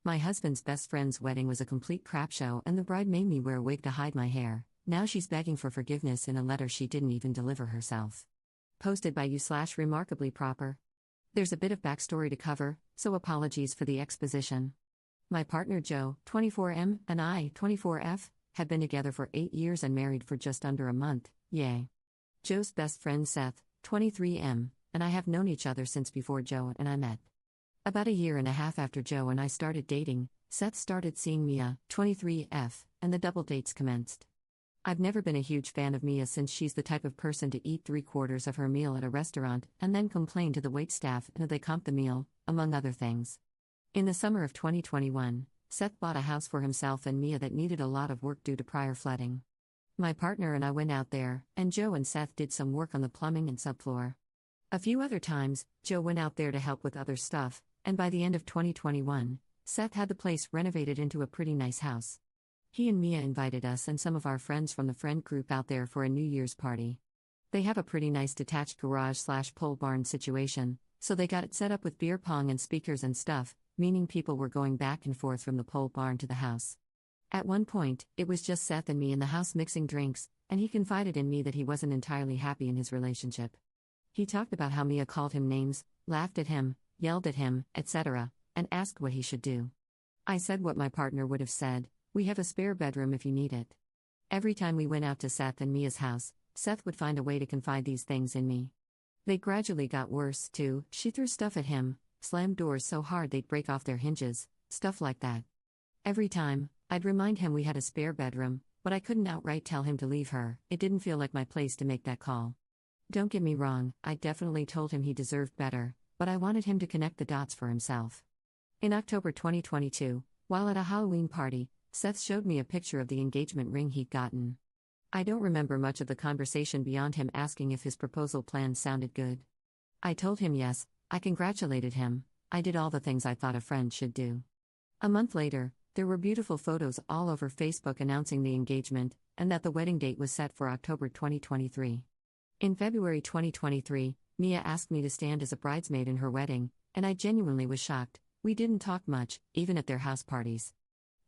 My husband's best friend's wedding was a complete crap show, and the bride made me wear a wig to hide my hair. Now she's begging for forgiveness in a letter she didn't even deliver herself. Posted by you/remarkably proper. There's a bit of backstory to cover, so apologies for the exposition. My partner Joe, 24M, and I, 24F, have been together for 8 years and married for just under a month, yay. Joe's best friend Seth, 23M, and I have known each other since before Joe and I met. About a year and a half after Joe and I started dating, Seth started seeing Mia, 23F, and the double dates commenced. I've never been a huge fan of Mia since she's the type of person to eat 3/4 of her meal at a restaurant and then complain to the waitstaff until they comp the meal, among other things. In the summer of 2021, Seth bought a house for himself and Mia that needed a lot of work due to prior flooding. My partner and I went out there, and Joe and Seth did some work on the plumbing and subfloor. A few other times, Joe went out there to help with other stuff, and by the end of 2021, Seth had the place renovated into a pretty nice house. He and Mia invited us and some of our friends from the friend group out there for a New Year's party. They have a pretty nice detached garage/pole barn situation, so they got it set up with beer pong and speakers and stuff, meaning people were going back and forth from the pole barn to the house. At one point, it was just Seth and me in the house mixing drinks, and he confided in me that he wasn't entirely happy in his relationship. He talked about how Mia called him names, laughed at him, yelled at him, etc., and asked what he should do. I said what my partner would have said: "We have a spare bedroom if you need it." Every time we went out to Seth and Mia's house, Seth would find a way to confide these things in me. They gradually got worse, too. She threw stuff at him, slammed doors so hard they'd break off their hinges, stuff like that. Every time, I'd remind him we had a spare bedroom, but I couldn't outright tell him to leave her. It didn't feel like my place to make that call. Don't get me wrong, I definitely told him he deserved better, but I wanted him to connect the dots for himself. In October 2022, while at a Halloween party, Seth showed me a picture of the engagement ring he'd gotten. I don't remember much of the conversation beyond him asking if his proposal plan sounded good. I told him yes, I congratulated him, I did all the things I thought a friend should do. A month later, there were beautiful photos all over Facebook announcing the engagement, and that the wedding date was set for October 2023. In February 2023, Mia asked me to stand as a bridesmaid in her wedding, and I genuinely was shocked. We didn't talk much, even at their house parties.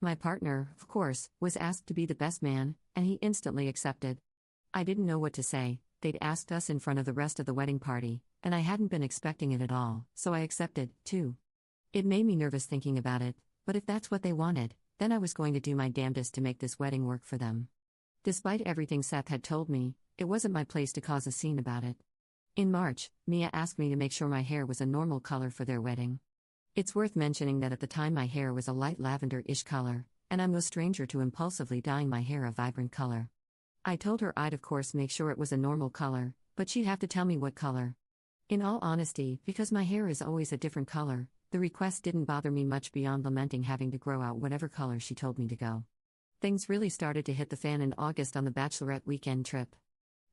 My partner, of course, was asked to be the best man, and he instantly accepted. I didn't know what to say. They'd asked us in front of the rest of the wedding party, and I hadn't been expecting it at all, so I accepted, too. It made me nervous thinking about it, but if that's what they wanted, then I was going to do my damnedest to make this wedding work for them. Despite everything Seth had told me, it wasn't my place to cause a scene about it. In March, Mia asked me to make sure my hair was a normal color for their wedding. It's worth mentioning that at the time my hair was a light lavender-ish color, and I'm no stranger to impulsively dyeing my hair a vibrant color. I told her I'd of course make sure it was a normal color, but she'd have to tell me what color. In all honesty, because my hair is always a different color, the request didn't bother me much beyond lamenting having to grow out whatever color she told me to go. Things really started to hit the fan in August on the bachelorette weekend trip.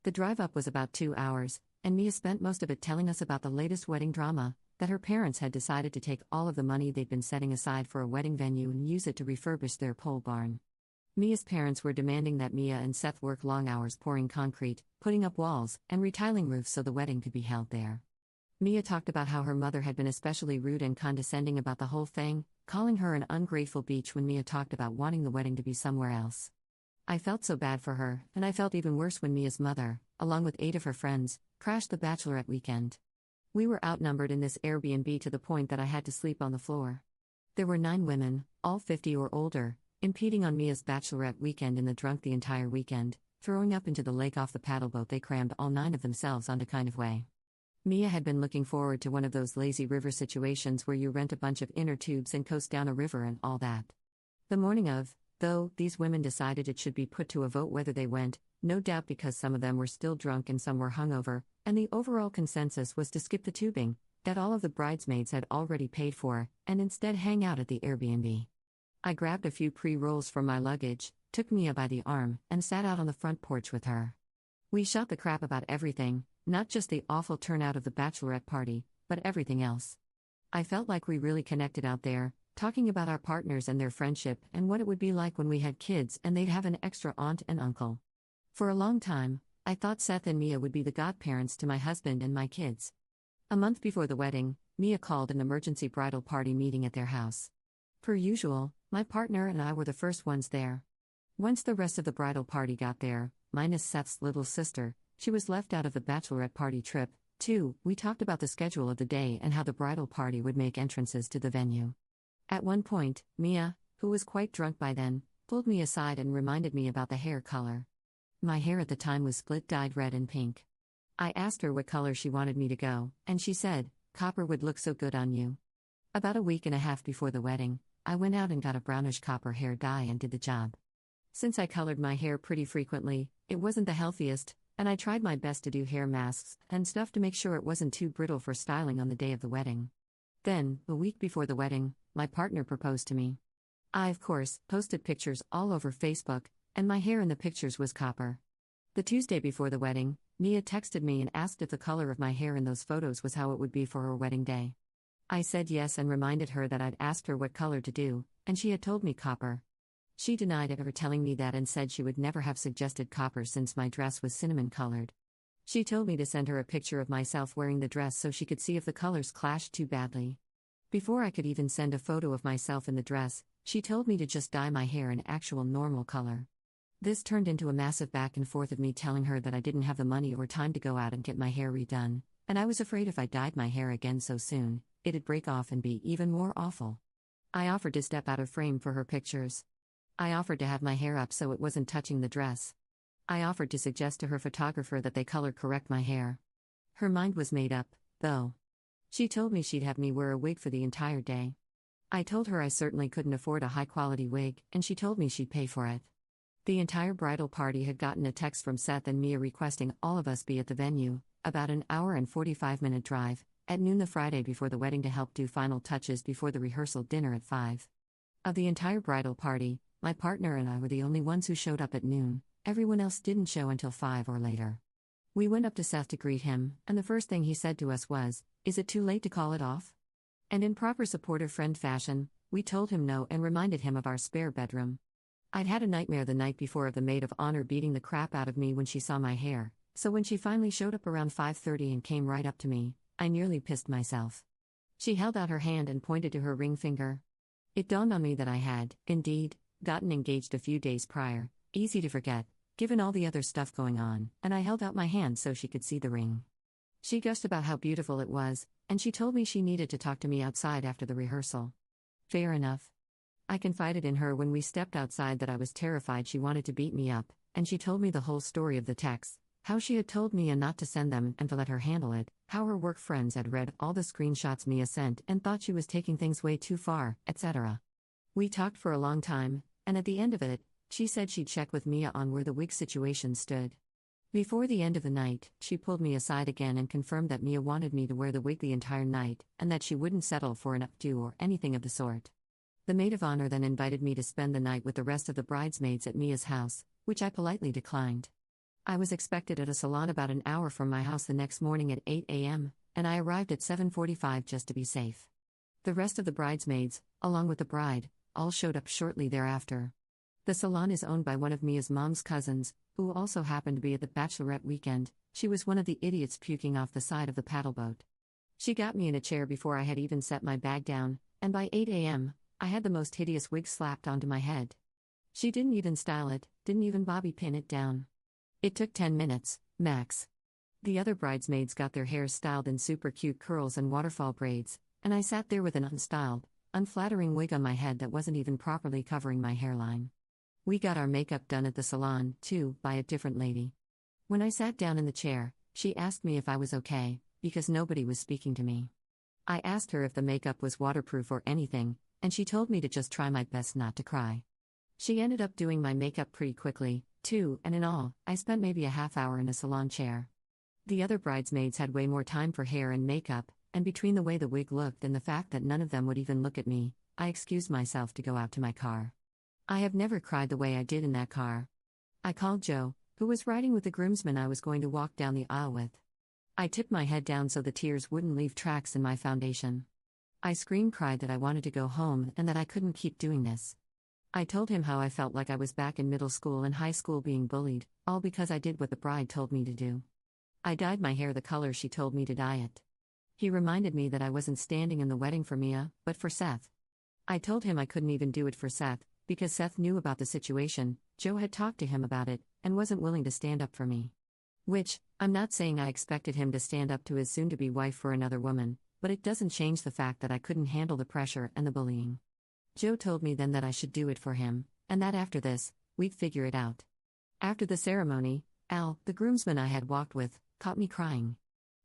The drive up was about 2 hours, and Mia spent most of it telling us about the latest wedding drama, that her parents had decided to take all of the money they'd been setting aside for a wedding venue and use it to refurbish their pole barn. Mia's parents were demanding that Mia and Seth work long hours pouring concrete, putting up walls, and retiling roofs so the wedding could be held there. Mia talked about how her mother had been especially rude and condescending about the whole thing, calling her an ungrateful bitch when Mia talked about wanting the wedding to be somewhere else. I felt so bad for her, and I felt even worse when Mia's mother, along with 8 of her friends, crashed the bachelorette weekend. We were outnumbered in this Airbnb to the point that I had to sleep on the floor. There were 9 women, all 50 or older, impeding on Mia's bachelorette weekend in the drunk the entire weekend, throwing up into the lake off the paddleboat they crammed all 9 of themselves onto kind of way. Mia had been looking forward to one of those lazy river situations where you rent a bunch of inner tubes and coast down a river and all that. The morning of, though, these women decided it should be put to a vote whether they went, no doubt because some of them were still drunk and some were hungover, and the overall consensus was to skip the tubing, that all of the bridesmaids had already paid for, and instead hang out at the Airbnb. I grabbed a few pre-rolls from my luggage, took Mia by the arm, and sat out on the front porch with her. We shot the crap about everything, not just the awful turnout of the bachelorette party, but everything else. I felt like we really connected out there, talking about our partners and their friendship and what it would be like when we had kids and they'd have an extra aunt and uncle. For a long time, I thought Seth and Mia would be the godparents to my husband and my kids. A month before the wedding, Mia called an emergency bridal party meeting at their house. Per usual, my partner and I were the first ones there. Once the rest of the bridal party got there, minus Seth's little sister, she was left out of the bachelorette party trip. 2. We talked about the schedule of the day and how the bridal party would make entrances to the venue. At one point, Mia, who was quite drunk by then, pulled me aside and reminded me about the hair color. My hair at the time was split dyed red and pink. I asked her what color she wanted me to go, and she said, "Copper would look so good on you." About a week and a half before the wedding, I went out and got a brownish copper hair dye and did the job. Since I colored my hair pretty frequently, it wasn't the healthiest, and I tried my best to do hair masks and stuff to make sure it wasn't too brittle for styling on the day of the wedding. Then, a week before the wedding, my partner proposed to me. I, of course, posted pictures all over Facebook, and my hair in the pictures was copper. The Tuesday before the wedding, Mia texted me and asked if the color of my hair in those photos was how it would be for her wedding day. I said yes and reminded her that I'd asked her what color to do, and she had told me copper. She denied ever telling me that and said she would never have suggested copper since my dress was cinnamon-colored. She told me to send her a picture of myself wearing the dress so she could see if the colors clashed too badly. Before I could even send a photo of myself in the dress, she told me to just dye my hair an actual normal color. This turned into a massive back and forth of me telling her that I didn't have the money or time to go out and get my hair redone, and I was afraid if I dyed my hair again so soon, it'd break off and be even more awful. I offered to step out of frame for her pictures. I offered to have my hair up so it wasn't touching the dress. I offered to suggest to her photographer that they color correct my hair. Her mind was made up, though. She told me she'd have me wear a wig for the entire day. I told her I certainly couldn't afford a high-quality wig, and she told me she'd pay for it. The entire bridal party had gotten a text from Seth and Mia requesting all of us be at the venue, about an hour and 45-minute drive, at noon the Friday before the wedding to help do final touches before the rehearsal dinner at 5. Of the entire bridal party, my partner and I were the only ones who showed up at noon. Everyone else didn't show until 5 or later. We went up to Seth to greet him, and the first thing he said to us was, "Is it too late to call it off?" And in proper supportive friend fashion, we told him no and reminded him of our spare bedroom. I'd had a nightmare the night before of the maid of honor beating the crap out of me when she saw my hair, so when she finally showed up around 5:30 and came right up to me, I nearly pissed myself. She held out her hand and pointed to her ring finger. It dawned on me that I had, indeed, gotten engaged a few days prior, easy to forget, given all the other stuff going on, and I held out my hand so she could see the ring. She gushed about how beautiful it was, and she told me she needed to talk to me outside after the rehearsal. Fair enough. I confided in her when we stepped outside that I was terrified she wanted to beat me up, and she told me the whole story of the texts, how she had told Mia not to send them and to let her handle it, how her work friends had read all the screenshots Mia sent and thought she was taking things way too far, etc. We talked for a long time, and at the end of it, she said she'd check with Mia on where the wig situation stood. Before the end of the night, she pulled me aside again and confirmed that Mia wanted me to wear the wig the entire night, and that she wouldn't settle for an updo or anything of the sort. The maid of honor then invited me to spend the night with the rest of the bridesmaids at Mia's house, which I politely declined. I was expected at a salon about an hour from my house the next morning at 8 a.m., and I arrived at 7:45 just to be safe. The rest of the bridesmaids, along with the bride, all showed up shortly thereafter. The salon is owned by one of Mia's mom's cousins, who also happened to be at the bachelorette weekend. She was one of the idiots puking off the side of the paddle boat. She got me in a chair before I had even set my bag down, and by 8 a.m., I had the most hideous wig slapped onto my head. She didn't even style it, didn't even bobby pin it down. It took 10 minutes, max. The other bridesmaids got their hair styled in super cute curls and waterfall braids, and I sat there with an unstyled, unflattering wig on my head that wasn't even properly covering my hairline. We got our makeup done at the salon, too, by a different lady. When I sat down in the chair, she asked me if I was okay, because nobody was speaking to me. I asked her if the makeup was waterproof or anything, and she told me to just try my best not to cry. She ended up doing my makeup pretty quickly, too, and in all, I spent maybe a half hour in a salon chair. The other bridesmaids had way more time for hair and makeup, and between the way the wig looked and the fact that none of them would even look at me, I excused myself to go out to my car. I have never cried the way I did in that car. I called Joe, who was riding with the groomsmen I was going to walk down the aisle with. I tipped my head down so the tears wouldn't leave tracks in my foundation. I cried that I wanted to go home and that I couldn't keep doing this. I told him how I felt like I was back in middle school and high school being bullied, all because I did what the bride told me to do. I dyed my hair the color she told me to dye it. He reminded me that I wasn't standing in the wedding for Mia, but for Seth. I told him I couldn't even do it for Seth, because Seth knew about the situation. Joe had talked to him about it, and wasn't willing to stand up for me. Which, I'm not saying I expected him to stand up to his soon-to-be wife for another woman, but it doesn't change the fact that I couldn't handle the pressure and the bullying. Joe told me then that I should do it for him, and that after this, we'd figure it out. After the ceremony, Al, the groomsman I had walked with, caught me crying.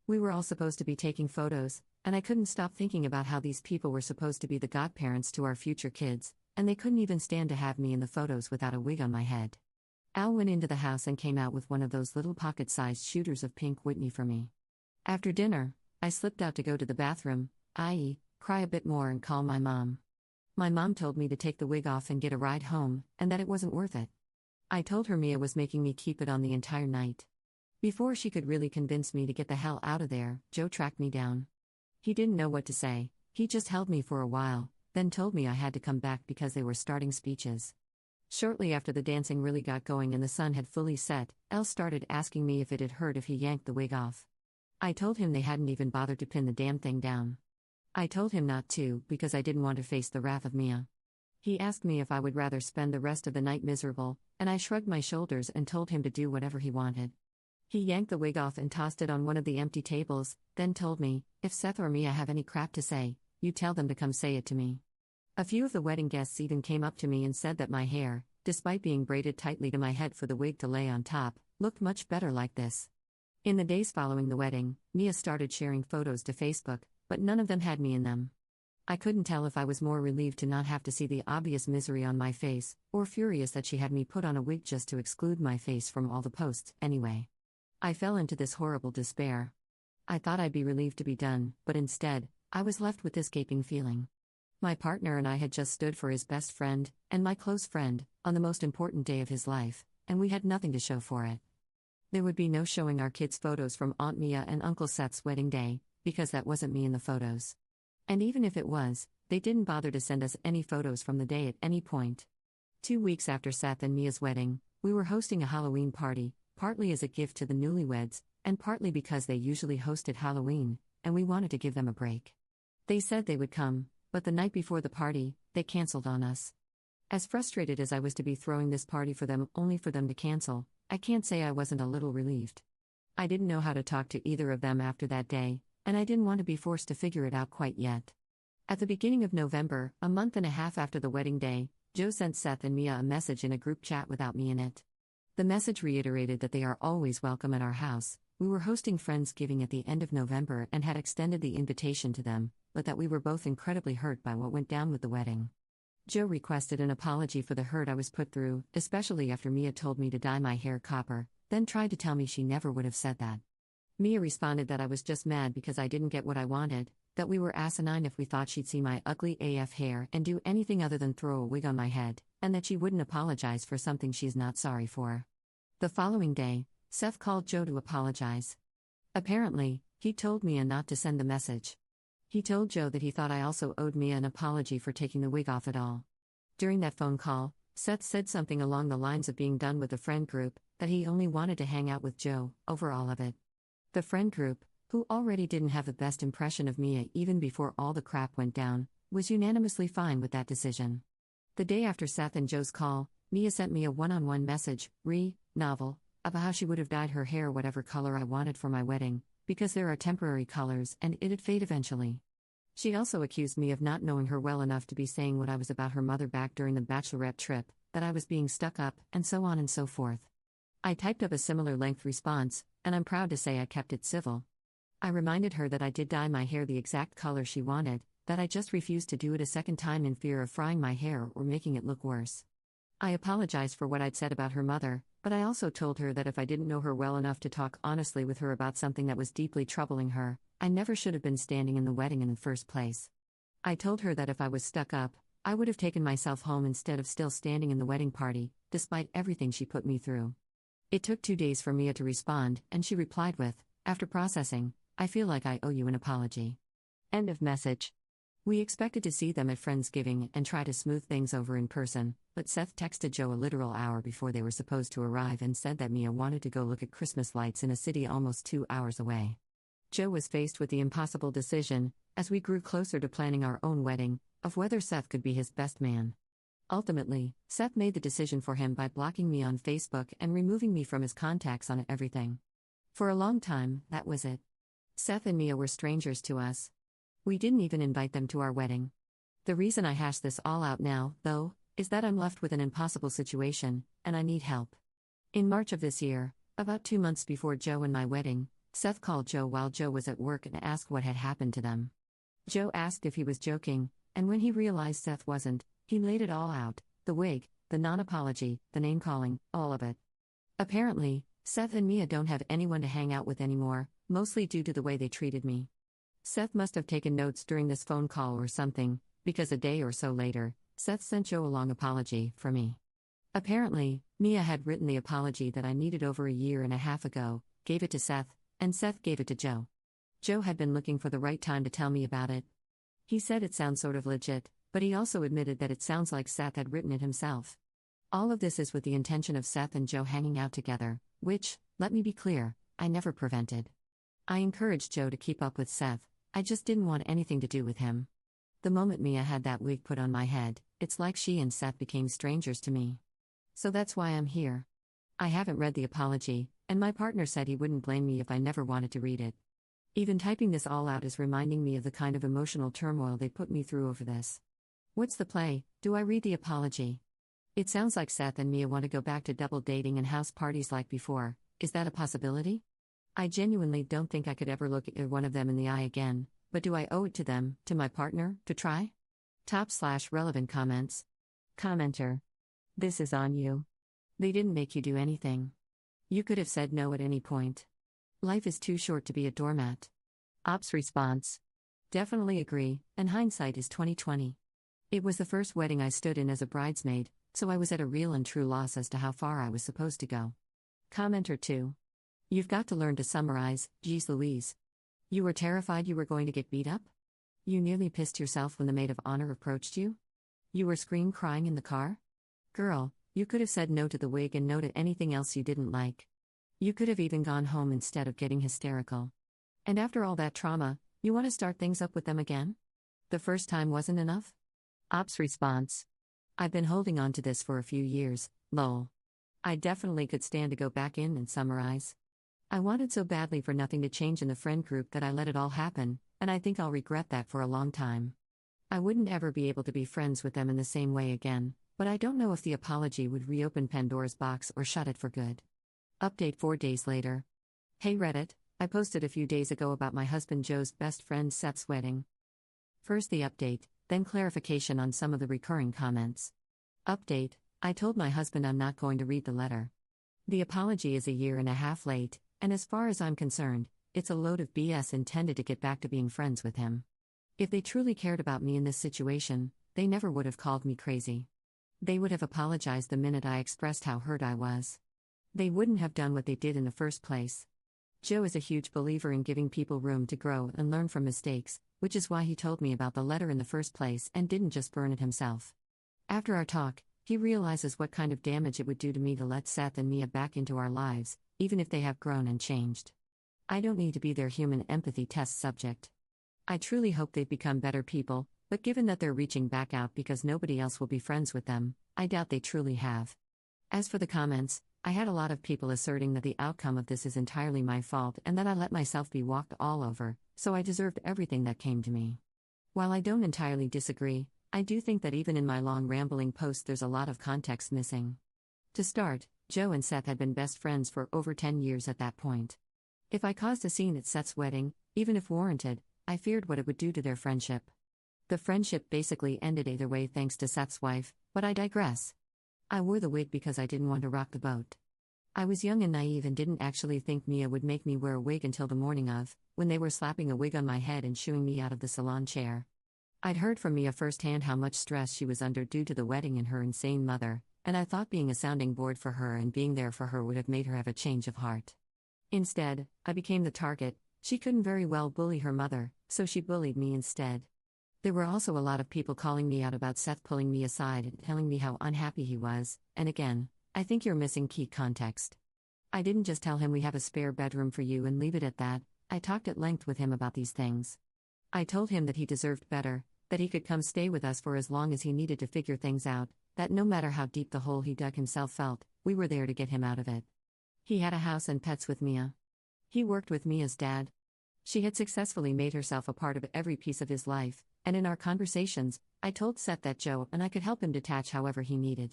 We were all supposed to be taking photos, and I couldn't stop thinking about how these people were supposed to be the godparents to our future kids, and they couldn't even stand to have me in the photos without a wig on my head. Al went into the house and came out with one of those little pocket-sized shooters of pink Whitney for me. After dinner, I slipped out to go to the bathroom, i.e., cry a bit more and call my mom. My mom told me to take the wig off and get a ride home, and that it wasn't worth it. I told her Mia was making me keep it on the entire night. Before she could really convince me to get the hell out of there, Joe tracked me down. He didn't know what to say, he just held me for a while, then told me I had to come back because they were starting speeches. Shortly after the dancing really got going and the sun had fully set, Elle started asking me if it had hurt if he yanked the wig off. I told him they hadn't even bothered to pin the damn thing down. I told him not to, because I didn't want to face the wrath of Mia. He asked me if I would rather spend the rest of the night miserable, and I shrugged my shoulders and told him to do whatever he wanted. He yanked the wig off and tossed it on one of the empty tables, then told me, if Seth or Mia have any crap to say, you tell them to come say it to me. A few of the wedding guests even came up to me and said that my hair, despite being braided tightly to my head for the wig to lay on top, looked much better like this. In the days following the wedding, Mia started sharing photos to Facebook, but none of them had me in them. I couldn't tell if I was more relieved to not have to see the obvious misery on my face, or furious that she had me put on a wig just to exclude my face from all the posts, anyway. I fell into this horrible despair. I thought I'd be relieved to be done, but instead, I was left with this gaping feeling. My partner and I had just stood for his best friend, and my close friend, on the most important day of his life, and we had nothing to show for it. There would be no showing our kids' photos from Aunt Mia and Uncle Seth's wedding day, because that wasn't me in the photos. And even if it was, they didn't bother to send us any photos from the day at any point. 2 weeks after Seth and Mia's wedding, we were hosting a Halloween party, partly as a gift to the newlyweds, and partly because they usually hosted Halloween, and we wanted to give them a break. They said they would come, but the night before the party, they canceled on us. As frustrated as I was to be throwing this party for them only for them to cancel, I can't say I wasn't a little relieved. I didn't know how to talk to either of them after that day, and I didn't want to be forced to figure it out quite yet. At the beginning of November, a month and a half after the wedding day, Joe sent Seth and Mia a message in a group chat without me in it. The message reiterated that they are always welcome at our house. We were hosting Friendsgiving at the end of November and had extended the invitation to them, but that we were both incredibly hurt by what went down with the wedding. Joe requested an apology for the hurt I was put through, especially after Mia told me to dye my hair copper, then tried to tell me she never would have said that. Mia responded that I was just mad because I didn't get what I wanted, that we were asinine if we thought she'd see my ugly AF hair and do anything other than throw a wig on my head, and that she wouldn't apologize for something she's not sorry for. The following day, Seth called Joe to apologize. Apparently, he told Mia not to send the message. He told Joe that he thought I also owed Mia an apology for taking the wig off at all. During that phone call, Seth said something along the lines of being done with the friend group, that he only wanted to hang out with Joe, over all of it. The friend group, who already didn't have the best impression of Mia even before all the crap went down, was unanimously fine with that decision. The day after Seth and Joe's call, Mia sent me a one-on-one message, novel, about how she would have dyed her hair whatever color I wanted for my wedding, because there are temporary colors and it'd fade eventually. She also accused me of not knowing her well enough to be saying what I was about her mother back during the bachelorette trip, that I was being stuck up, and so on and so forth. I typed up a similar length response, and I'm proud to say I kept it civil. I reminded her that I did dye my hair the exact color she wanted, that I just refused to do it a second time in fear of frying my hair or making it look worse. I apologized for what I'd said about her mother, but I also told her that if I didn't know her well enough to talk honestly with her about something that was deeply troubling her, I never should have been standing in the wedding in the first place. I told her that if I was stuck up, I would have taken myself home instead of still standing in the wedding party, despite everything she put me through. It took 2 days for Mia to respond, and she replied with, after processing, I feel like I owe you an apology. End of message. We expected to see them at Friendsgiving and try to smooth things over in person, but Seth texted Joe a literal hour before they were supposed to arrive and said that Mia wanted to go look at Christmas lights in a city almost 2 hours away. Joe was faced with the impossible decision, as we grew closer to planning our own wedding, of whether Seth could be his best man. Ultimately, Seth made the decision for him by blocking me on Facebook and removing me from his contacts on everything. For a long time, that was it. Seth and Mia were strangers to us. We didn't even invite them to our wedding. The reason I hash this all out now, though, is that I'm left with an impossible situation, and I need help. In March of this year, about 2 months before Joe and my wedding, Seth called Joe while Joe was at work and asked what had happened to them. Joe asked if he was joking, and when he realized Seth wasn't, he laid it all out: the wig, the non-apology, the name-calling, all of it. Apparently, Seth and Mia don't have anyone to hang out with anymore, mostly due to the way they treated me. Seth must have taken notes during this phone call or something, because a day or so later, Seth sent Joe a long apology for me. Apparently, Mia had written the apology that I needed over a year and a half ago, gave it to Seth, and Seth gave it to Joe. Joe had been looking for the right time to tell me about it. He said it sounds sort of legit, but he also admitted that it sounds like Seth had written it himself. All of this is with the intention of Seth and Joe hanging out together, which, let me be clear, I never prevented. I encouraged Joe to keep up with Seth, I just didn't want anything to do with him. The moment Mia had that wig put on my head, it's like she and Seth became strangers to me. So that's why I'm here. I haven't read the apology, and my partner said he wouldn't blame me if I never wanted to read it. Even typing this all out is reminding me of the kind of emotional turmoil they put me through over this. What's the play? Do I read the apology? It sounds like Seth and Mia want to go back to double dating and house parties like before. Is that a possibility? I genuinely don't think I could ever look at one of them in the eye again, but do I owe it to them, to my partner, to try? /relevant comments. Commenter. This is on you. They didn't make you do anything. You could have said no at any point. Life is too short to be a doormat. Ops response. Definitely agree, and hindsight is 20/20. It was the first wedding I stood in as a bridesmaid, so I was at a real and true loss as to how far I was supposed to go. Commenter 2. You've got to learn to summarize, geez Louise. You were terrified you were going to get beat up? You nearly pissed yourself when the maid of honor approached you? You were crying in the car? Girl, you could have said no to the wig and no to anything else you didn't like. You could have even gone home instead of getting hysterical. And after all that trauma, you want to start things up with them again? The first time wasn't enough? Ops response. I've been holding on to this for a few years, lol. I definitely could stand to go back in and summarize. I wanted so badly for nothing to change in the friend group that I let it all happen, and I think I'll regret that for a long time. I wouldn't ever be able to be friends with them in the same way again, but I don't know if the apology would reopen Pandora's box or shut it for good. Update 4 days later. Hey Reddit, I posted a few days ago about my husband Joe's best friend Seth's wedding. First the update, then clarification on some of the recurring comments. Update, I told my husband I'm not going to read the letter. The apology is a year and a half late, and as far as I'm concerned, it's a load of BS intended to get back to being friends with him. If they truly cared about me in this situation, they never would have called me crazy. They would have apologized the minute I expressed how hurt I was. They wouldn't have done what they did in the first place. Joe is a huge believer in giving people room to grow and learn from mistakes, which is why he told me about the letter in the first place and didn't just burn it himself. After our talk, he realizes what kind of damage it would do to me to let Seth and Mia back into our lives, even if they have grown and changed. I don't need to be their human empathy test subject. I truly hope they've become better people, but given that they're reaching back out because nobody else will be friends with them, I doubt they truly have. As for the comments, I had a lot of people asserting that the outcome of this is entirely my fault and that I let myself be walked all over, so I deserved everything that came to me. While I don't entirely disagree, I do think that even in my long rambling post there's a lot of context missing. To start, Joe and Seth had been best friends for over 10 years at that point. If I caused a scene at Seth's wedding, even if warranted, I feared what it would do to their friendship. The friendship basically ended either way thanks to Seth's wife, but I digress. I wore the wig because I didn't want to rock the boat. I was young and naive and didn't actually think Mia would make me wear a wig until the morning of, when they were slapping a wig on my head and shooing me out of the salon chair. I'd heard from Mia firsthand how much stress she was under due to the wedding and her insane mother, and I thought being a sounding board for her and being there for her would have made her have a change of heart. Instead, I became the target. She couldn't very well bully her mother, so she bullied me instead. There were also a lot of people calling me out about Seth pulling me aside and telling me how unhappy he was, and again, I think you're missing key context. I didn't just tell him we have a spare bedroom for you and leave it at that. I talked at length with him about these things. I told him that he deserved better, that he could come stay with us for as long as he needed to figure things out, that no matter how deep the hole he dug himself felt, we were there to get him out of it. He had a house and pets with Mia. He worked with Mia's dad. She had successfully made herself a part of every piece of his life, and in our conversations, I told Seth that Joe and I could help him detach however he needed.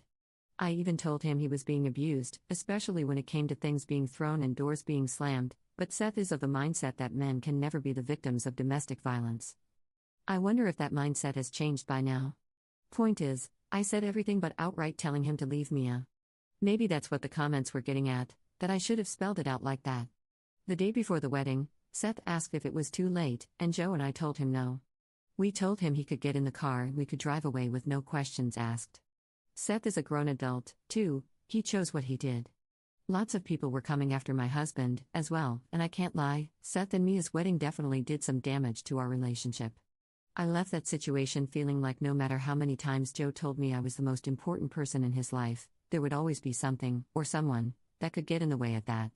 I even told him he was being abused, especially when it came to things being thrown and doors being slammed, but Seth is of the mindset that men can never be the victims of domestic violence. I wonder if that mindset has changed by now. Point is, I said everything but outright telling him to leave Mia. Maybe that's what the comments were getting at, that I should have spelled it out like that. The day before the wedding, Seth asked if it was too late, and Joe and I told him no. We told him he could get in the car and we could drive away with no questions asked. Seth is a grown adult, too, he chose what he did. Lots of people were coming after my husband, as well, and I can't lie, Seth and Mia's wedding definitely did some damage to our relationship. I left that situation feeling like no matter how many times Joe told me I was the most important person in his life, there would always be something, or someone, that could get in the way of that.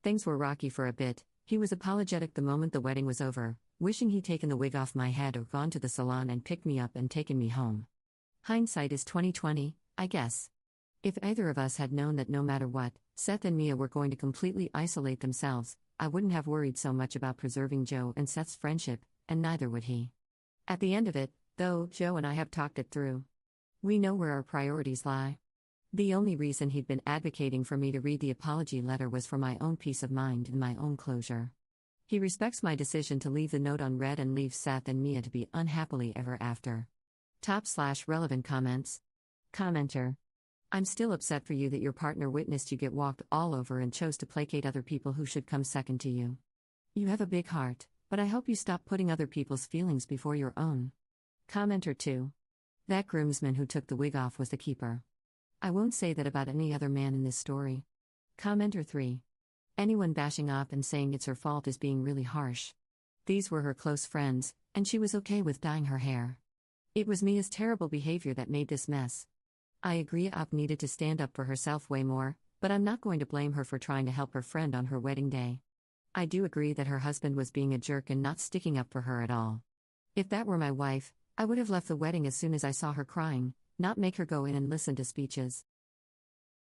Things were rocky for a bit. He was apologetic the moment the wedding was over, wishing he'd taken the wig off my head or gone to the salon and picked me up and taken me home. Hindsight is 20/20, I guess. If either of us had known that no matter what, Seth and Mia were going to completely isolate themselves, I wouldn't have worried so much about preserving Joe and Seth's friendship, and neither would he. At the end of it, though, Joe and I have talked it through. We know where our priorities lie. The only reason he'd been advocating for me to read the apology letter was for my own peace of mind and my own closure. He respects my decision to leave the note unread and leave Seth and Mia to be unhappily ever after. Top/relevant comments. Commenter. I'm still upset for you that your partner witnessed you get walked all over and chose to placate other people who should come second to you. You have a big heart, but I hope you stop putting other people's feelings before your own. Commenter 2. That groomsman who took the wig off was the keeper. I won't say that about any other man in this story. Commenter 3. Anyone bashing up and saying it's her fault is being really harsh. These were her close friends, and she was okay with dyeing her hair. It was Mia's terrible behavior that made this mess. I agree Op needed to stand up for herself way more, but I'm not going to blame her for trying to help her friend on her wedding day. I do agree that her husband was being a jerk and not sticking up for her at all. If that were my wife, I would have left the wedding as soon as I saw her crying, not make her go in and listen to speeches.